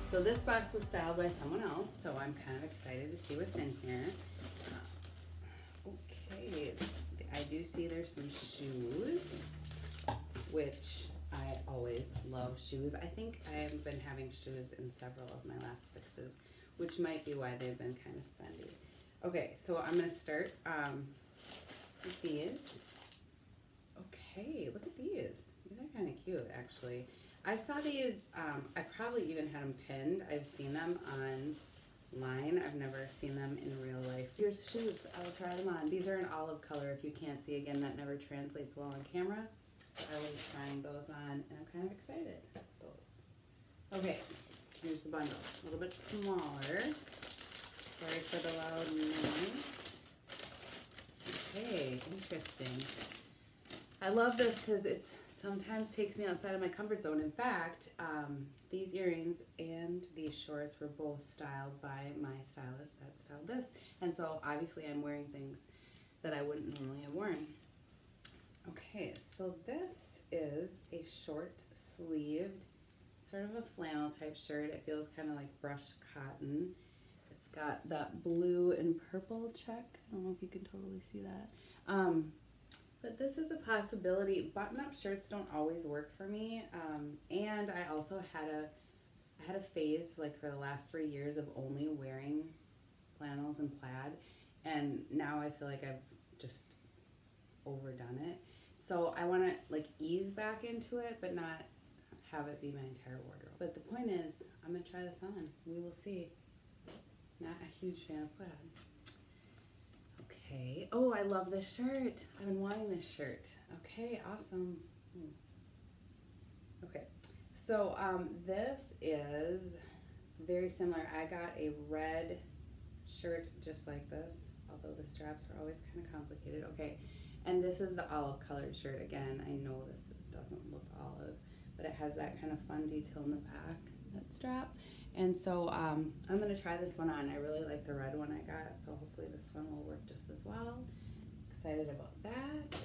So this box was styled by someone else, so I'm kind of excited to see what's in here. Okay, I do see there's some shoes, which I always love shoes. I think I've been having shoes in several of my last fixes, which might be why they've been kind of spendy. Okay, so I'm gonna start with these. Okay, look at these. These are kind of cute, actually. I saw these, I probably even had them pinned. I've seen them online. I've never seen them in real life. Here's the shoes. I'll try them on. These are an olive color. If you can't see, again, that never translates well on camera. I was trying those on, and I'm kind of excited about those. Okay, here's the bundle. A little bit smaller. Sorry for the loud noise. Okay, interesting. I love this because it's sometimes takes me outside of my comfort zone. In fact, these earrings and these shorts were both styled by my stylist that styled this. And so obviously I'm wearing things that I wouldn't normally have worn. Okay, so this is a short sleeved, sort of a flannel type shirt. It feels kind of like brushed cotton. It's got that blue and purple check. I don't know if you can totally see that. But this is a possibility. Button-up shirts don't always work for me, and I also had a phase like for the last 3 years of only wearing flannels and plaid, and now I feel like I've just overdone it. So I want to like ease back into it, but not have it be my entire wardrobe. But the point is, I'm gonna try this on. We will see. Not a huge fan of plaid. Okay. Oh, I love this shirt. I've been wanting this shirt. Okay, awesome. Okay, so this is very similar. I got a red shirt just like this, although the straps are always kind of complicated. Okay, and this is the olive colored shirt. Again, I know this doesn't look olive, but it has that kind of fun detail in the back, that strap. And so I'm going to try this one on. I really like the red one I got, so hopefully this one will work just as well. Excited about that.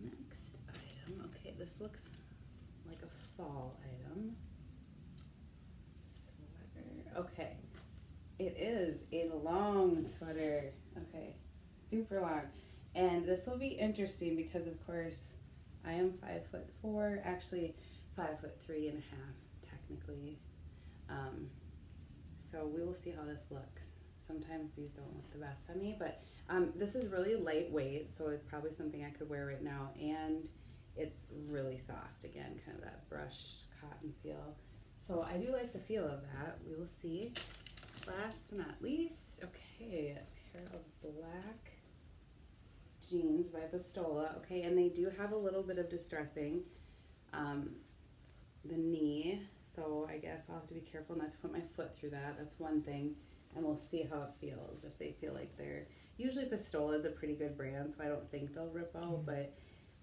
Next item. Okay, this looks like a fall item. Sweater. Okay, it is a long sweater. Okay, super long. And this will be interesting because, of course, I am 5'4", actually 5'3.5", technically. So we will see how this looks. Sometimes these don't look the best on me, but this is really lightweight, so it's probably something I could wear right now, and it's really soft. Again, kind of that brushed cotton feel. So I do like the feel of that. We will see. Last but not least, okay, a pair of black jeans by Pistola. Okay, and they do have a little bit of distressing. The knee. So I guess I'll have to be careful not to put my foot through that. That's one thing. And we'll see how it feels. If they feel like they're... Usually Pistola is a pretty good brand, so I don't think they'll rip out. But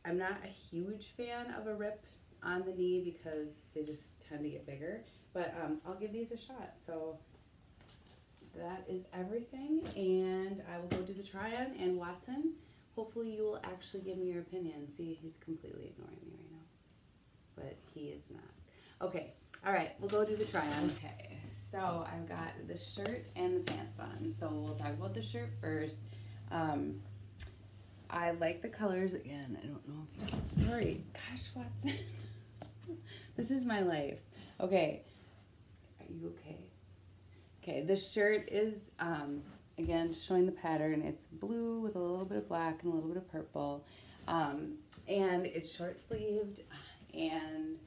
I'm not a huge fan of a rip on the knee because they just tend to get bigger. But I'll give these a shot. So that is everything. And I will go do the try-on. And Watson, hopefully you will actually give me your opinion. See, he's completely ignoring me right now. But he is not. Okay. All right, we'll go do the try-on. Okay, so I've got the shirt and the pants on. So we'll talk about the shirt first. I like the colors. Again, I don't know if you can... Sorry. Gosh, Watson. This is my life. Okay. Are you okay? Okay, the shirt is, again, showing the pattern. It's blue with a little bit of black and a little bit of purple. And it's short-sleeved, and...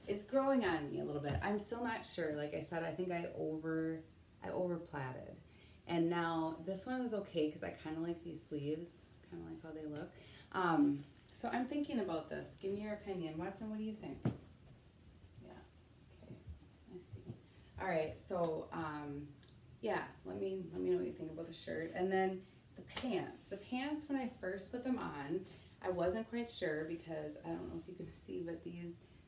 it's growing on me a little bit. I'm still not sure. Like I said, I think I over plaited. And now this one is okay because I kind of like these sleeves. Kind of like how they look. So I'm thinking about this. Give me your opinion. Watson, what do you think? Yeah. Okay. I see. All right. So yeah, let me know what you think about the shirt. And then the pants. The pants, when I first put them on, I wasn't quite sure because I don't know if you can see, but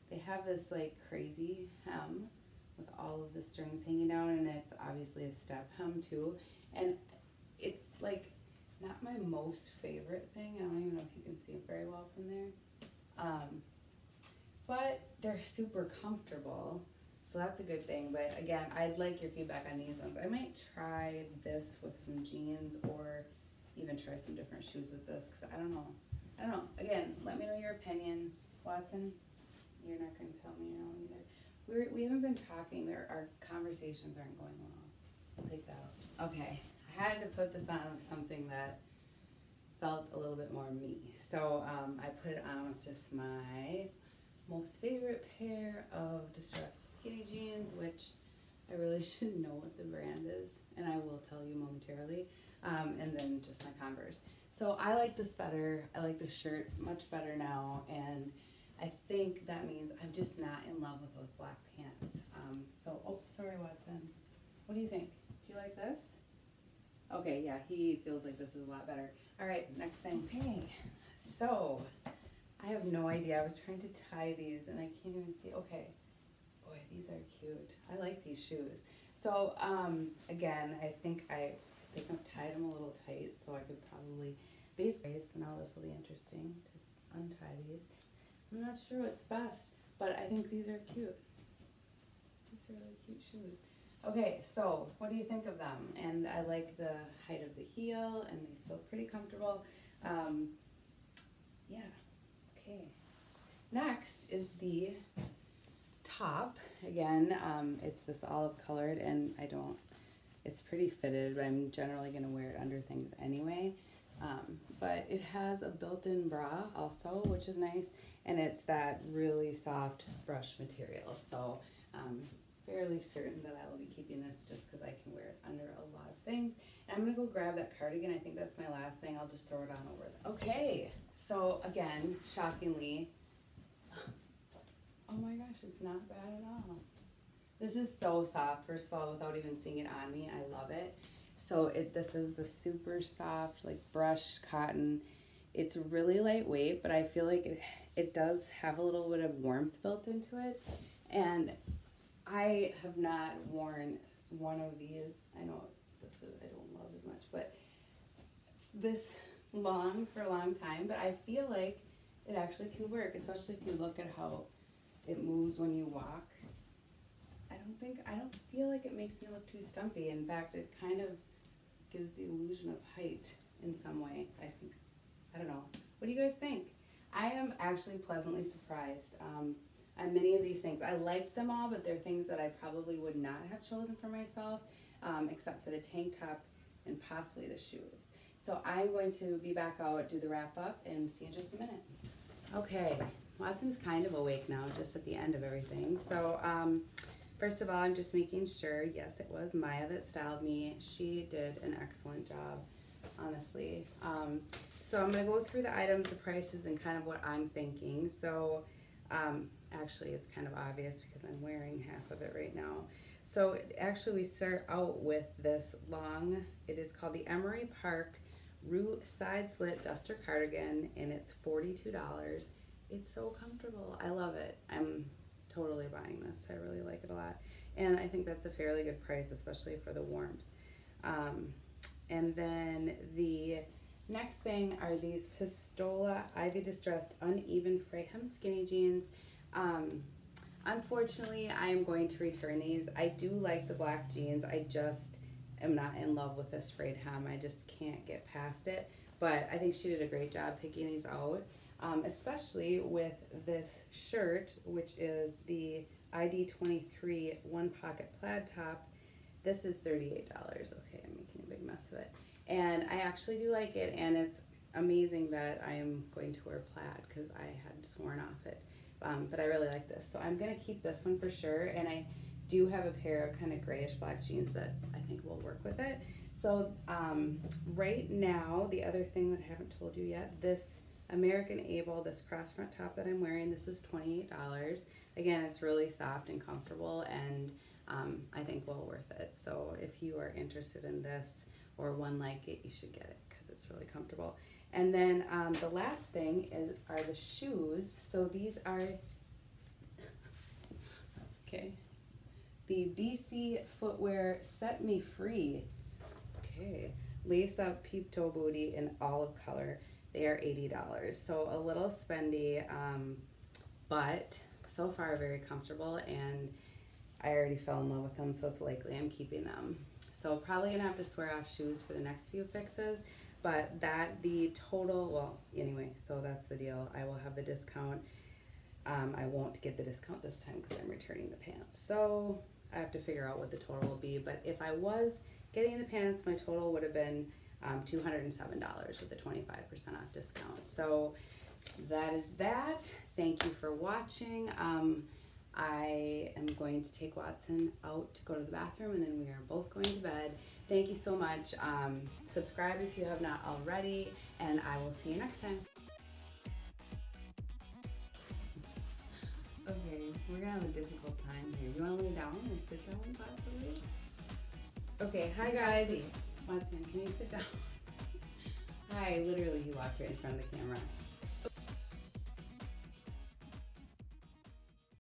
they have this like crazy hem with all of the strings hanging down, and it's obviously a step hem too. And it's like not my most favorite thing. I don't even know if you can see it very well from there. But they're super comfortable. So that's a good thing. But again, I'd like your feedback on these ones. I might try this with some jeans or even try some different shoes with this because I don't know. I don't know. Again, let me know your opinion. Watson, you're not going to tell me your own either. We haven't been talking. Our conversations aren't going well. I'll take that out. Okay. I had to put this on with something that felt a little bit more me. So I put it on with just my most favorite pair of distressed skinny jeans, which I really should know what the brand is, and I will tell you momentarily, and then just my Converse. So I like this better. I like the shirt much better now, and I think that means I'm just not in love with those black pants. Oh, sorry, Watson. What do you think? Do you like this? Okay, yeah, he feels like this is a lot better. All right, next thing. Okay, so I have no idea. I was trying to tie these and I can't even see. Okay, boy, these are cute. I like these shoes. So again, I think I've tied them a little tight, so I could probably basically. So now this will be interesting. Just untie these. I'm not sure what's best, but I think these are cute. These are really cute shoes. Okay, so what do you think of them? And I like the height of the heel, and they feel pretty comfortable. Yeah, okay. Next is the top. Again, it's this olive colored, and it's pretty fitted, but I'm generally gonna wear it under things anyway. But it has a built-in bra also, which is nice, and it's that really soft brush material. So fairly certain that I will be keeping this just because I can wear it under a lot of things. And I'm gonna go grab that cardigan. I think that's my last thing. I'll just throw it on over there. Okay, so again, shockingly, oh my gosh, it's not bad at all. This is so soft, first of all, without even seeing it on me. I love it. So this is the super soft, like brushed cotton. It's really lightweight, but I feel like it does have a little bit of warmth built into it. And I have not worn one of these. I know I don't love as much, but this long for a long time, but I feel like it actually can work, especially if you look at how it moves when you walk. I don't feel like it makes me look too stumpy. In fact, it kind of gives the illusion of height in some way, I think. I don't know. What do you guys think? I am actually pleasantly surprised on many of these things. I liked them all, but they're things that I probably would not have chosen for myself, except for the tank top and possibly the shoes. So I'm going to be back out, do the wrap up, and see you in just a minute. Okay, Watson's kind of awake now, just at the end of everything. So first of all, I'm just making sure, yes, it was Maya that styled me. She did an excellent job, honestly. So I'm gonna go through the items, the prices, and kind of what I'm thinking. So actually it's kind of obvious because I'm wearing half of it right now. So actually we start out with this long, it is called the Emery Park Root Side Slit Duster Cardigan, and it's $42. It's so comfortable. I love it. I'm totally buying this. I really like it a lot. And I think that's a fairly good price, especially for the warmth. And then the next thing are these Pistola Ivy Distressed Uneven Frayed Hem Skinny Jeans. Unfortunately, I am going to return these. I do like the black jeans. I just am not in love with this frayed hem. I just can't get past it. But I think she did a great job picking these out, especially with this shirt, which is the ID23 one pocket plaid top. This is $38. Okay, I'm making a big mess of it. And I actually do like it, and it's amazing that I am going to wear plaid because I had sworn off it. But I really like this. So I'm going to keep this one for sure. And I do have a pair of kind of grayish black jeans that I think will work with it. So right now, the other thing that I haven't told you yet, this American Able, this cross front top that I'm wearing, this is $28. Again, it's really soft and comfortable, and I think well worth it. So if you are interested in this or one like it, you should get it because it's really comfortable. And then the last thing are the shoes. So these are, okay, the BC Footwear Set Me Free. Okay, lace up peep toe booty in olive color. They are $80. So a little spendy, but so far very comfortable. And I already fell in love with them, so it's likely I'm keeping them. So probably gonna have to swear off shoes for the next few fixes, but the total, well, anyway, so that's the deal. I will have the discount. I won't get the discount this time because I'm returning the pants. So I have to figure out what the total will be. But if I was getting the pants, my total would have been $207 with the 25% off discount. So that is that. Thank you for watching. I am going to take Watson out to go to the bathroom, and then we are both going to bed. Thank you so much. Subscribe if you have not already, and I will see you next time. Okay, we're gonna have a difficult time here. You wanna lay down or sit down possibly? Okay, hi guys. Watson, can you sit down? Hi, literally he walked right in front of the camera.